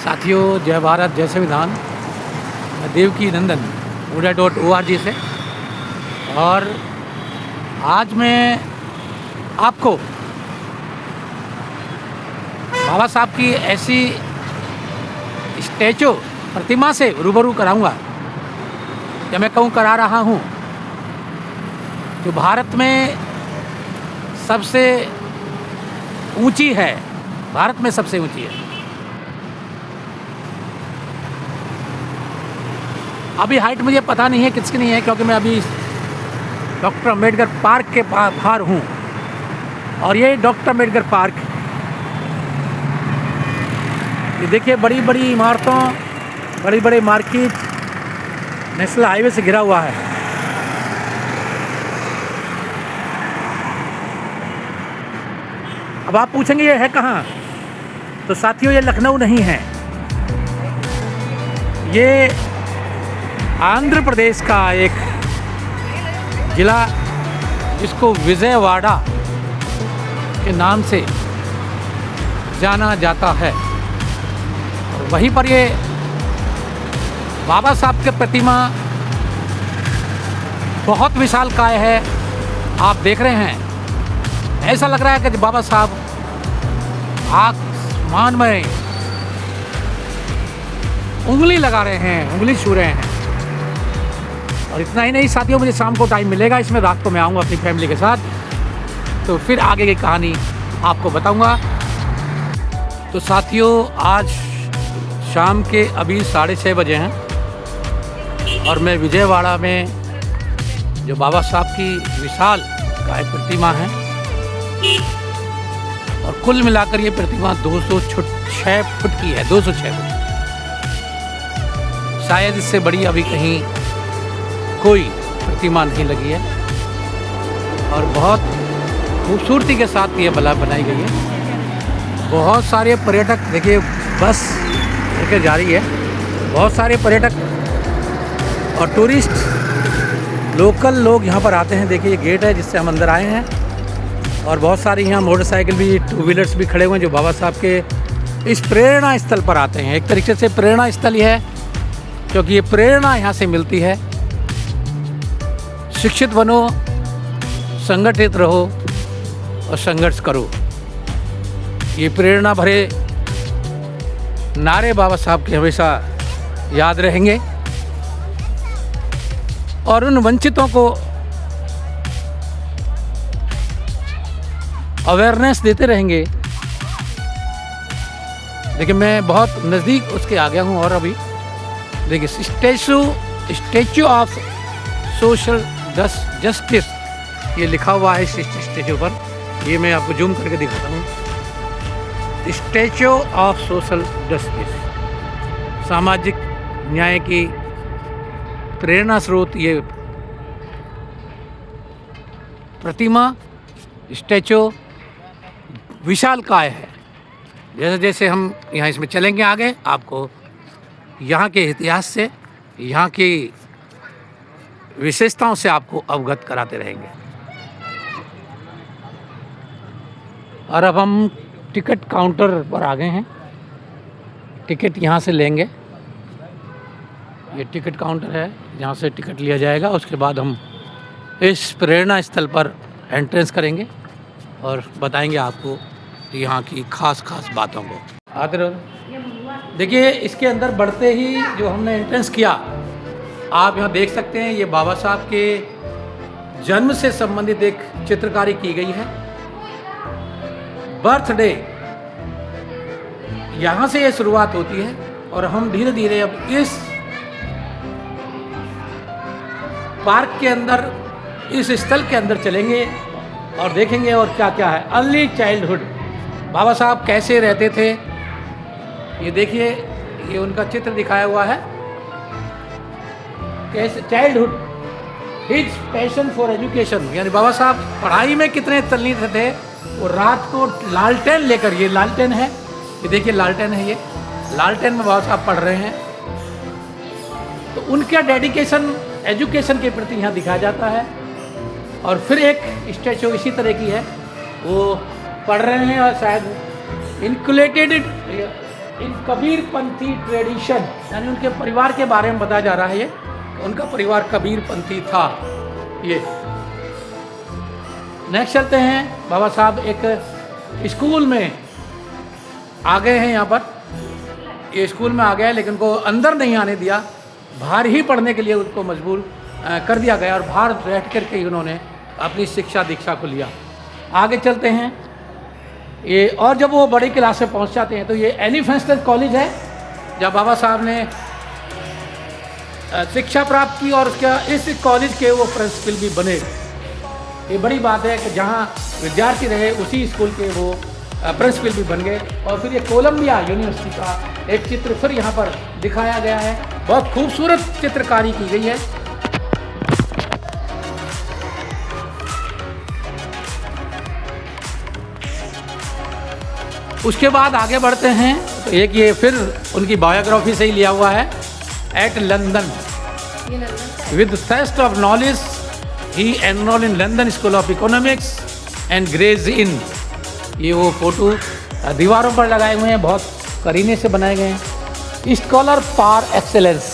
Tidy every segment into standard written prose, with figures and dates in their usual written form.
साथियों, जय भारत जय संविधान। मैं देवकी नंदन uda.org से, और आज मैं आपको बाबा साहब की ऐसी स्टैचू प्रतिमा से रूबरू कराऊंगा, या मैं कहूँ करा रहा हूँ, जो भारत में सबसे ऊंची है। भारत में सबसे ऊंची है। अभी हाइट मुझे पता नहीं है किसकी नहीं है, क्योंकि मैं अभी डॉक्टर अम्बेडकर पार्क के बाहर हूँ। और ये डॉक्टर अम्बेडकर पार्क, ये देखिए बड़ी बड़ी इमारतों, बड़ी बड़ी मार्केट नेशनल हाईवे से घिरा हुआ है। अब आप पूछेंगे ये है कहाँ? तो साथियों, ये लखनऊ नहीं है, ये आंध्र प्रदेश का एक ज़िला जिसको विजयवाड़ा के नाम से जाना जाता है। और वहीं पर ये बाबा साहब की प्रतिमा बहुत विशालकाय है। आप देख रहे हैं, ऐसा लग रहा है कि बाबा साहब आसमान में उंगली लगा रहे हैं, उंगली छू रहे हैं। और इतना ही नहीं साथियों, मुझे शाम को टाइम मिलेगा, इसमें रात को मैं आऊँगा अपनी फैमिली के साथ, तो फिर आगे की कहानी आपको बताऊँगा। तो साथियों, आज शाम के अभी 6:30 बजे हैं, और मैं विजयवाड़ा में जो बाबा साहब की विशाल काय प्रतिमा है, और कुल मिलाकर ये प्रतिमा 206 फुट की है। 206 फुट, शायद इससे बड़ी अभी कहीं कोई प्रतिमा नहीं लगी है। और बहुत खूबसूरती के साथ ये बनाई गई है। बहुत सारे पर्यटक, देखिए बस लेकर जा रही है, बहुत सारे पर्यटक और टूरिस्ट लोकल लोग यहाँ पर आते हैं। देखिए ये गेट है जिससे हम अंदर आए हैं, और बहुत सारी यहाँ मोटरसाइकिल भी, टू व्हीलर्स भी खड़े हुए हैं जो बाबा साहब के इस प्रेरणा स्थल पर आते हैं। एक तरीके से प्रेरणा स्थल ही है, क्योंकि ये प्रेरणा यहाँ से मिलती है। शिक्षित बनो, संगठित रहो और संघर्ष करो, ये प्रेरणा भरे नारे बाबा साहब के हमेशा याद रहेंगे, और उन वंचितों को अवेयरनेस देते रहेंगे। देखिए मैं बहुत नज़दीक उसके आ गया हूँ, और अभी देखिए स्टैचू ऑफ सोशल जस्टिस ये लिखा हुआ है इस स्टैचू पर। ये मैं आपको जूम करके दिखाता हूँ। स्टैचू ऑफ सोशल जस्टिस, सामाजिक न्याय की प्रेरणा स्रोत ये प्रतिमा, स्टैचू विशालकाय है। जैसे जैसे हम यहाँ इसमें चलेंगे आगे, आपको यहाँ के इतिहास से, यहाँ की विशेषताओं से आपको अवगत कराते रहेंगे। और अब हम टिकट काउंटर पर आ गए हैं। टिकट यहाँ से लेंगे, ये टिकट काउंटर है जहाँ से टिकट लिया जाएगा। उसके बाद हम इस प्रेरणा स्थल पर एंट्रेंस करेंगे और बताएंगे आपको यहाँ की खास बातों को। आदर देखिए, इसके अंदर बढ़ते ही जो हमने एंट्रेंस किया, आप यहाँ देख सकते हैं, ये बाबा साहब के जन्म से संबंधित एक चित्रकारी की गई है। बर्थडे यहाँ से ये शुरुआत होती है, और हम धीरे धीरे अब इस पार्क के अंदर, इस स्थल के अंदर चलेंगे और देखेंगे और क्या क्या है। अर्ली चाइल्डहुड, बाबा साहब कैसे रहते थे, ये देखिए, ये उनका चित्र दिखाया हुआ है। कैसे childhood, his passion for education, यानी बाबा साहब पढ़ाई में कितने तल्लीन थे। वो रात को लालटेन लेकर, ये लालटेन है, ये देखिए लालटेन है, ये लालटेन में बाबा साहब पढ़ रहे हैं। तो उनका डेडिकेशन एजुकेशन के प्रति यहाँ दिखाया जाता है। और फिर एक स्टैचू इसी तरह की है, वो पढ़ रहे हैं और शायद इनकुलेटेड इन कबीरपंथी ट्रेडिशन, यानी उनके परिवार के बारे में बताया जा रहा है। ये उनका परिवार कबीरपंथी था। ये नेक्स्ट चलते हैं। बाबा साहब एक स्कूल में आ गए हैं। यहाँ पर ये स्कूल में आ गया है, लेकिन उनको अंदर नहीं आने दिया, बाहर ही पढ़ने के लिए उनको मजबूर कर दिया गया और बाहर बैठ कर के उन्होंने अपनी शिक्षा दीक्षा को लिया। आगे चलते हैं ये, और जब वो बड़ी क्लास में पहुंच जाते हैं तो ये एलिफेंस्टन कॉलेज है, जब बाबा साहब ने शिक्षा प्राप्त की और उसका इस कॉलेज के वो प्रिंसिपल भी बने। ये बड़ी बात है कि जहाँ विद्यार्थी रहे उसी स्कूल के वो प्रिंसिपल भी बन गए। और फिर ये कोलंबिया यूनिवर्सिटी का एक चित्र फिर यहाँ पर दिखाया गया है। बहुत खूबसूरत चित्रकारी की गई है। उसके बाद आगे बढ़ते हैं तो एक ये फिर उनकी बायोग्राफी से ही लिया हुआ है। At London with thirst of knowledge he enrol in London school of economics and Gray's Inn. ये वो फोटो दीवारों पर लगाए हुए हैं, बहुत करीने से बनाए गए हैं। Scholar par excellence,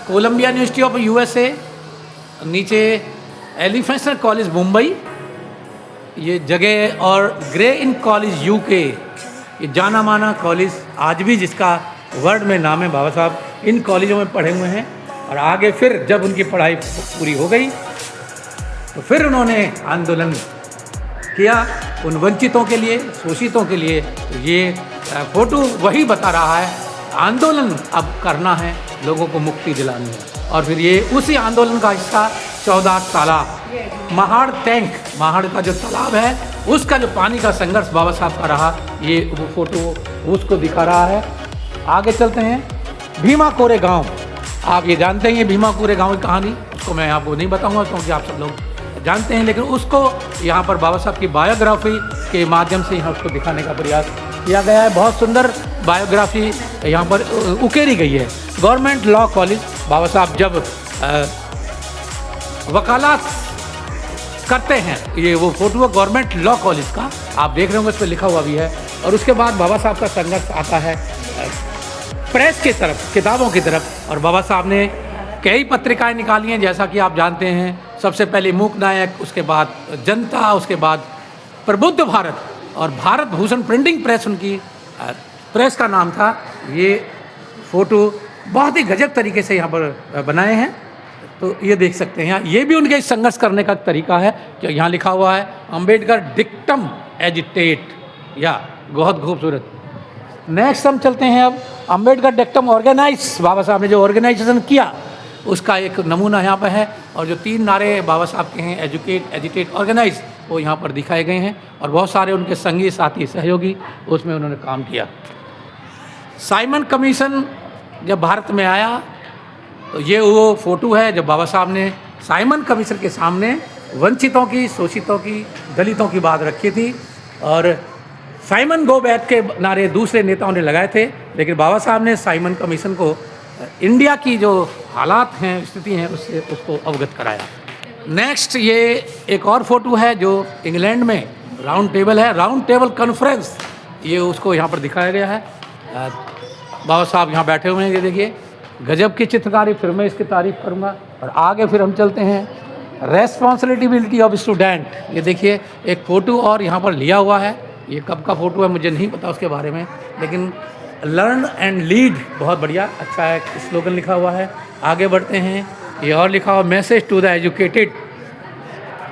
Columbia University of USA, नीचे एलिफेंस्टन कॉलेज मुंबई ये जगह, और ग्रे इन कॉलेज यूके, ये जाना माना कॉलेज आज भी जिसका वर्ल्ड में नाम है। बाबा साहब इन कॉलेजों में पढ़े हुए हैं। और आगे फिर जब उनकी पढ़ाई पूरी हो गई तो फिर उन्होंने आंदोलन किया उन वंचितों के लिए, शोषितों के लिए। तो ये फोटो वही बता रहा है आंदोलन अब करना है, लोगों को मुक्ति दिलानी है। और फिर ये उसी आंदोलन का हिस्सा 14 तालाब, महाड़ टैंक, महाड़ का जो तालाब है उसका जो पानी का संघर्ष बाबा साहब का रहा, ये वो फोटो उसको दिखा रहा है। आगे चलते हैं। भीमा कोरे गाँव, आप ये जानते हैं ये भीमा कोरे गाँव की कहानी, उसको मैं आपको नहीं बताऊँगा क्योंकि आप सब लोग जानते हैं, लेकिन उसको यहाँ पर बाबा साहब की बायोग्राफी के माध्यम से यहाँ उसको दिखाने का प्रयास किया गया है। बहुत सुंदर बायोग्राफी यहाँ पर उकेरी गई है। गवर्नमेंट लॉ कॉलेज, बाबा साहब जब वकालत करते हैं, ये वो फोटो गवर्नमेंट लॉ कॉलेज का आप देख रहे होंगे, उस पर लिखा हुआ भी है। और उसके बाद बाबा साहब का संघर्ष आता है प्रेस की तरफ, किताबों की तरफ। और बाबा साहब ने कई पत्रिकाएं निकाली हैं, जैसा कि आप जानते हैं। सबसे पहले मूक नायक, उसके बाद जनता, उसके बाद प्रबुद्ध भारत और भारत भूषण प्रिंटिंग प्रेस उनकी प्रेस का नाम था। ये फोटो बहुत ही गजब तरीके से यहाँ पर बनाए हैं, तो ये देख सकते हैं। यहाँ ये भी उनके संघर्ष करने का तरीका है कि यहाँ लिखा हुआ है अंबेडकर डिक्टम एजिटेट, या बहुत खूबसूरत। नेक्स्ट हम चलते हैं अब अंबेडकर डिक्टम ऑर्गेनाइज, बाबा साहब ने जो ऑर्गेनाइजेशन किया उसका एक नमूना यहाँ पर है। और जो 3 नारे बाबा साहब के हैं, एजुकेट, एजिटेट, ऑर्गेनाइज, वो यहाँ पर दिखाए गए हैं। और बहुत सारे उनके संगी साथी सहयोगी उसमें उन्होंने काम किया। साइमन कमीशन जब भारत में आया तो ये वो फोटो है जब बाबा साहब ने साइमन कमीशन के सामने वंचितों की, शोषितों की, दलितों की बात रखी थी। और साइमन गो बैक के नारे दूसरे नेताओं ने लगाए थे, लेकिन बाबा साहब ने साइमन कमीशन को इंडिया की जो हालात हैं, स्थिति हैं, उससे उसको अवगत कराया। नेक्स्ट ये एक और फोटो है जो इंग्लैंड में राउंड टेबल है, राउंड टेबल कॉन्फ्रेंस, ये उसको यहाँ पर दिखाया गया है। बाबा साहब यहाँ बैठे हुए हैं, ये देखिए गजब की चित्रकारी, फिर मैं इसकी तारीफ करूँगा। और आगे फिर हम चलते हैं रेस्पॉन्सिबिलिटी ऑफ स्टूडेंट, ये देखिए एक फ़ोटो और यहाँ पर लिया हुआ है। ये कब का फ़ोटो है मुझे नहीं पता उसके बारे में, लेकिन लर्न एंड लीड बहुत बढ़िया, अच्छा है, स्लोगन लिखा हुआ है। आगे बढ़ते हैं। ये और लिखा हुआ मैसेज टू द एजुकेटेड,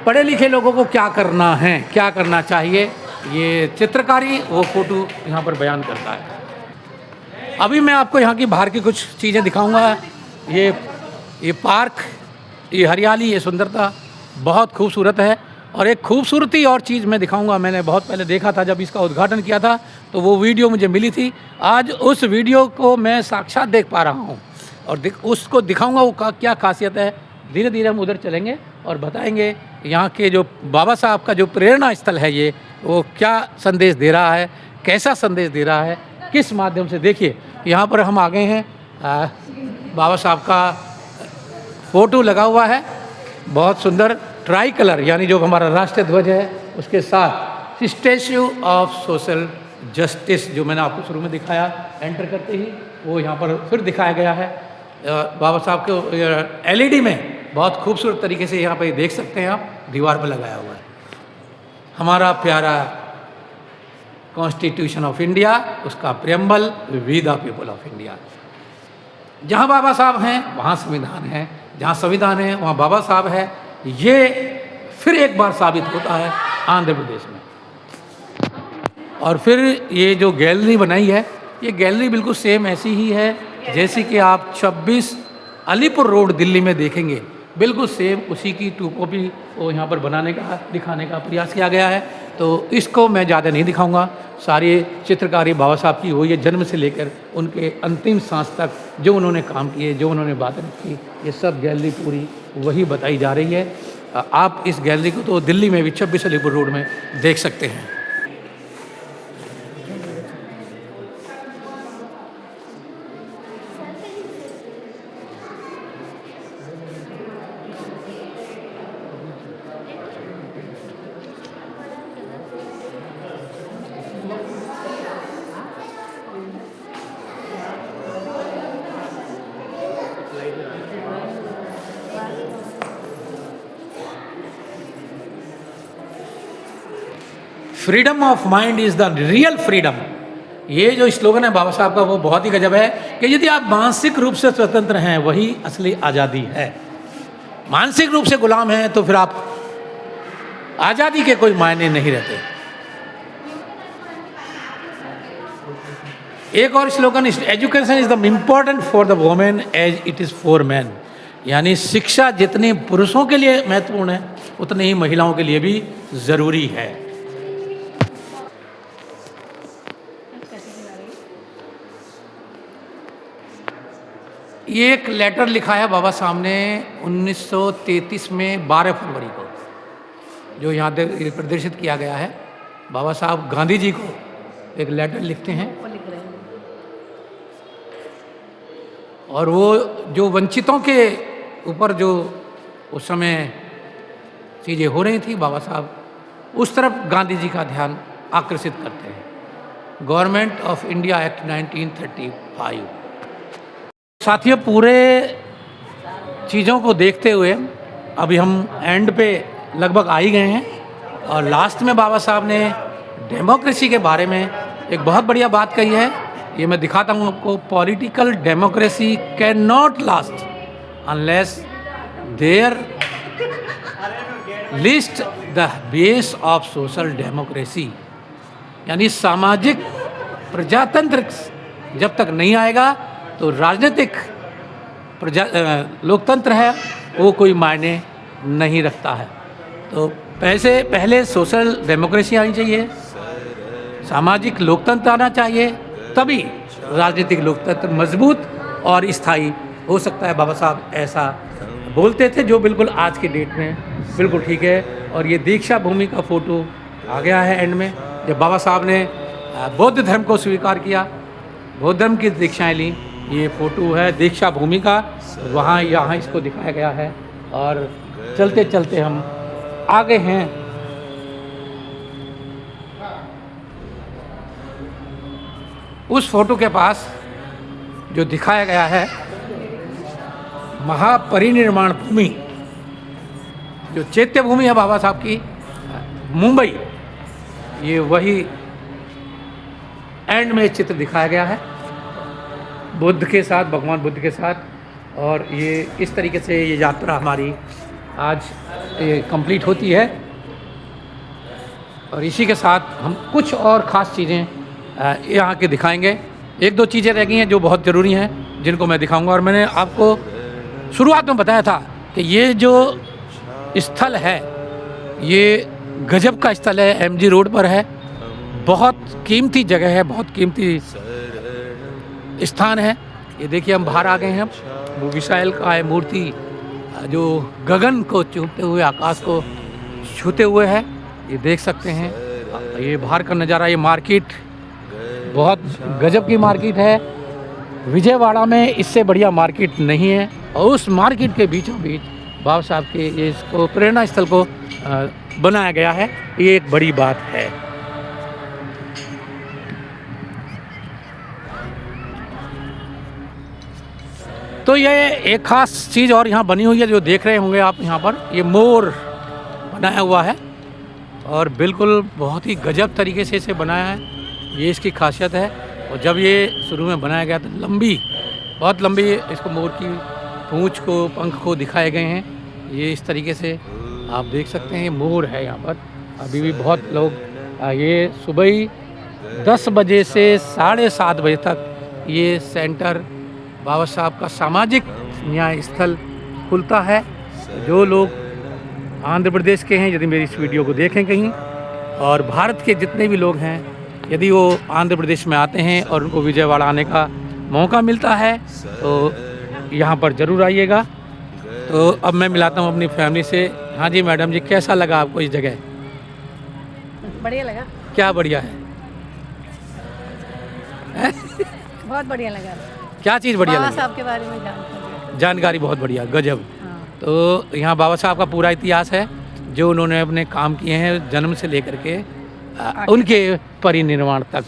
पढ़े लिखे लोगों को क्या करना है, क्या करना चाहिए, ये चित्रकारी वो फ़ोटो यहाँ पर बयान करता है। अभी मैं आपको यहाँ की बाहर की कुछ चीज़ें दिखाऊंगा। ये पार्क, ये हरियाली, ये सुंदरता बहुत खूबसूरत है। और एक खूबसूरती और चीज़ मैं दिखाऊंगा, मैंने बहुत पहले देखा था जब इसका उद्घाटन किया था, तो वो वीडियो मुझे मिली थी। आज उस वीडियो को मैं साक्षात देख पा रहा हूँ और उसको दिखाऊंगा वो क्या खासियत है। धीरे धीरे हम उधर चलेंगे और बताएंगे यहाँ के जो बाबा साहब का जो प्रेरणा स्थल है, ये वो क्या संदेश दे रहा है, कैसा संदेश दे रहा है, किस माध्यम से। देखिए यहाँ पर हम आ गए हैं, बाबा साहब का फ़ोटो लगा हुआ है, बहुत सुंदर ट्राई कलर, यानी जो हमारा राष्ट्रीय ध्वज है उसके साथ स्टैच्यू ऑफ सोशल जस्टिस जो मैंने आपको शुरू में दिखाया एंटर करते ही, वो यहाँ पर फिर दिखाया गया है। बाबा साहब को एलईडी में बहुत खूबसूरत तरीके से यहाँ पे देख सकते हैं आप, दीवार पर लगाया हुआ है। हमारा प्यारा कॉन्स्टिट्यूशन ऑफ इंडिया, उसका preamble, we the people of India. जहाँ बाबा साहब हैं वहाँ संविधान है, जहाँ संविधान है वहाँ बाबा साहब है। ये फिर एक बार साबित होता है आंध्र प्रदेश में। और फिर ये जो गैलरी बनाई है, ये गैलरी बिल्कुल सेम ऐसी ही है जैसी कि आप 26 अलीपुर रोड दिल्ली में देखेंगे, बिल्कुल सेम उसी की टू कॉपी को यहाँ पर बनाने का, दिखाने का प्रयास किया गया है। तो इसको मैं ज़्यादा नहीं दिखाऊंगा। सारी चित्रकारी बाबा साहब की हुई है, जन्म से लेकर उनके अंतिम सांस तक जो उन्होंने काम किए, जो उन्होंने बातें रखी, ये सब गैलरी पूरी वही बताई जा रही है। आप इस गैलरी को तो दिल्ली में भी 26 अलीपुर रोड में देख सकते हैं। Freedom of mind is the real freedom. ये जो स्लोगन है बाबा साहब का, वो बहुत ही गजब है कि यदि आप मानसिक रूप से स्वतंत्र हैं वही असली आज़ादी है। मानसिक रूप से गुलाम हैं तो फिर आप आज़ादी के कोई मायने नहीं रहते। एक और slogan, education is the important for the women as it is for man. यानी शिक्षा जितनी पुरुषों के लिए महत्वपूर्ण है उतनी ही महिलाओं के लिए भी ज़रूरी है। ये एक लेटर लिखा है बाबा साहब ने 1933 में 12 फरवरी को, जो यहाँ प्रदर्शित किया गया है। बाबा साहब गांधी जी को एक लेटर लिखते हैं, और वो जो वंचितों के ऊपर जो उस समय चीज़ें हो रही थी, बाबा साहब उस तरफ गांधी जी का ध्यान आकर्षित करते हैं। Government of India act 1935। साथियों, पूरे चीज़ों को देखते हुए अभी हम एंड पे लगभग आ ही गए हैं, और लास्ट में बाबा साहब ने डेमोक्रेसी के बारे में एक बहुत बढ़िया बात कही है। ये मैं दिखाता हूँ आपको। Political democracy can not last unless their list the base of social democracy. यानी सामाजिक प्रजातंत्र जब तक नहीं आएगा तो राजनीतिक लोकतंत्र है वो कोई मायने नहीं रखता है। तो पहले सोशल डेमोक्रेसी आनी चाहिए, सामाजिक लोकतंत्र आना चाहिए, तभी राजनीतिक लोकतंत्र मजबूत और स्थायी हो सकता है। बाबा साहब ऐसा बोलते थे, जो बिल्कुल आज के डेट में बिल्कुल ठीक है। और ये दीक्षा भूमि का फ़ोटो आ गया है एंड में, जब बाबा साहब ने बौद्ध धर्म को स्वीकार किया, बौद्ध धर्म की दीक्षाएँ ली। ये फ़ोटो है दीक्षा भूमि का, वहाँ यहाँ इसको दिखाया गया है। और चलते चलते हम आगे हैं। उस फोटो के पास जो दिखाया गया है महापरिनिर्वाण भूमि, जो चैत्य भूमि है बाबा साहब की, मुंबई, ये वही एंड में चित्र दिखाया गया है बुद्ध के साथ, भगवान बुद्ध के साथ। और ये इस तरीके से ये यात्रा हमारी आज कंप्लीट होती है। और इसी के साथ हम कुछ और ख़ास चीज़ें यहाँ के दिखाएंगे। एक दो चीज़ें रह गई हैं जो बहुत ज़रूरी हैं, जिनको मैं दिखाऊंगा। और मैंने आपको शुरुआत में बताया था कि ये जो स्थल है ये गजब का स्थल है, एमजी रोड पर है। बहुत कीमती जगह है, बहुत कीमती स्थान है। ये देखिए हम बाहर आ गए हैं। वो विशाल का है मूर्ति जो गगन को छूते हुए, आकाश को छूते हुए है, ये देख सकते हैं। ये बाहर का नज़ारा, ये मार्केट बहुत गजब की मार्केट है। विजयवाड़ा में इससे बढ़िया मार्केट नहीं है। और उस मार्केट के बीचों बीच बाबा साहब के ये इसको प्रेरणा स्थल को बनाया गया है। ये एक बड़ी बात है। तो ये एक ख़ास चीज़ और यहाँ बनी हुई है जो देख रहे होंगे आप यहाँ पर, ये मोर बनाया हुआ है और बिल्कुल बहुत ही गजब तरीके से इसे बनाया है, ये इसकी खासियत है। और जब ये शुरू में बनाया गया तो बहुत लंबी इसको मोर की पूँछ को, पंख को दिखाए गए हैं। ये इस तरीके से आप देख सकते हैं, ये मोर है यहाँ पर। अभी भी बहुत लोग ये सुबह ही 10 बजे से 7:30 बजे तक ये सेंटर बाबा साहब का सामाजिक न्याय स्थल खुलता है। जो लोग आंध्र प्रदेश के हैं, यदि मेरी इस वीडियो को देखें कहीं, और भारत के जितने भी लोग हैं, यदि वो आंध्र प्रदेश में आते हैं और उनको विजयवाड़ा आने का मौका मिलता है तो यहाँ पर ज़रूर आइएगा। तो अब मैं मिलाता हूँ अपनी फैमिली से। हाँ जी मैडम जी, कैसा लगा आपको इस जगह? बढ़िया लगा। क्या बढ़िया है? बहुत बढ़िया लगा। क्या चीज़ बढ़िया बाबा लगी? साहब के बारे में जानकारी बहुत बढ़िया, गजब। हाँ। तो यहाँ बाबा साहब का पूरा इतिहास है, जो उन्होंने अपने काम किए हैं जन्म से लेकर के उनके परिनिर्वाण तक।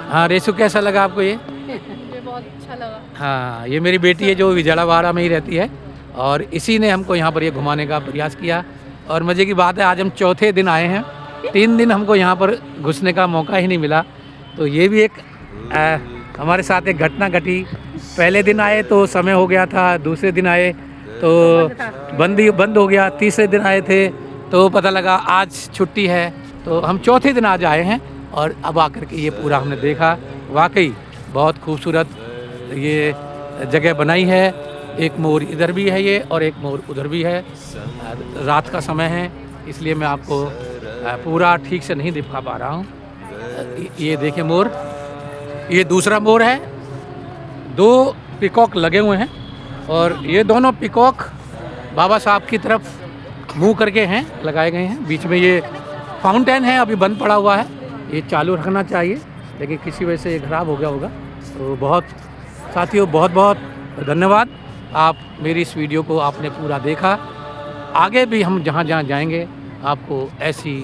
हाँ रेसु, कैसा लगा आपको ये? मुझे बहुत अच्छा लगा। हाँ, ये मेरी बेटी है जो विजयवाड़ा में ही रहती है और इसी ने हमको यहाँ पर ये घुमाने का प्रयास किया। और मज़े की बात है, आज हम चौथे दिन आए हैं, 3 दिन हमको यहाँ पर घुसने का मौका ही नहीं मिला। तो ये भी एक हमारे साथ एक घटना घटी। पहले दिन आए तो समय हो गया था, दूसरे दिन आए तो बंद हो गया, तीसरे दिन आए थे तो पता लगा आज छुट्टी है। तो हम चौथे दिन आज आए हैं और अब आकर के ये पूरा हमने देखा। वाकई बहुत खूबसूरत ये जगह बनाई है। एक मोर इधर भी है ये और एक मोर उधर भी है। रात का समय है इसलिए मैं आपको पूरा ठीक से नहीं दिखा पा रहा हूँ। ये देखें मोर, ये दूसरा मोर है। 2 पिकॉक लगे हुए हैं और ये दोनों पिकॉक बाबा साहब की तरफ मुंह करके हैं, लगाए गए हैं। बीच में ये फाउंटेन है, अभी बंद पड़ा हुआ है, ये चालू रखना चाहिए लेकिन किसी वजह से ये ख़राब हो गया होगा। तो बहुत साथियों, बहुत बहुत धन्यवाद। आप मेरी इस वीडियो को आपने पूरा देखा। आगे भी हम जहाँ जहाँ जाएंगे आपको ऐसी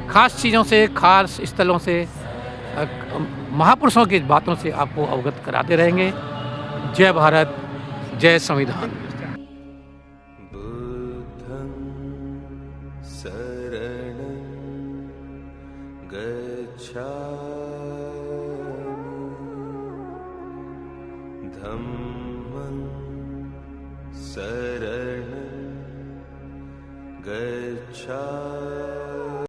ख़ास चीज़ों से, ख़ास स्थलों से, महापुरुषों की बातों से आपको अवगत कराते रहेंगे। जय भारत, जय संविधान। बुद्धं शरणं गच्छामि, धम्मं शरणं गच्छामि।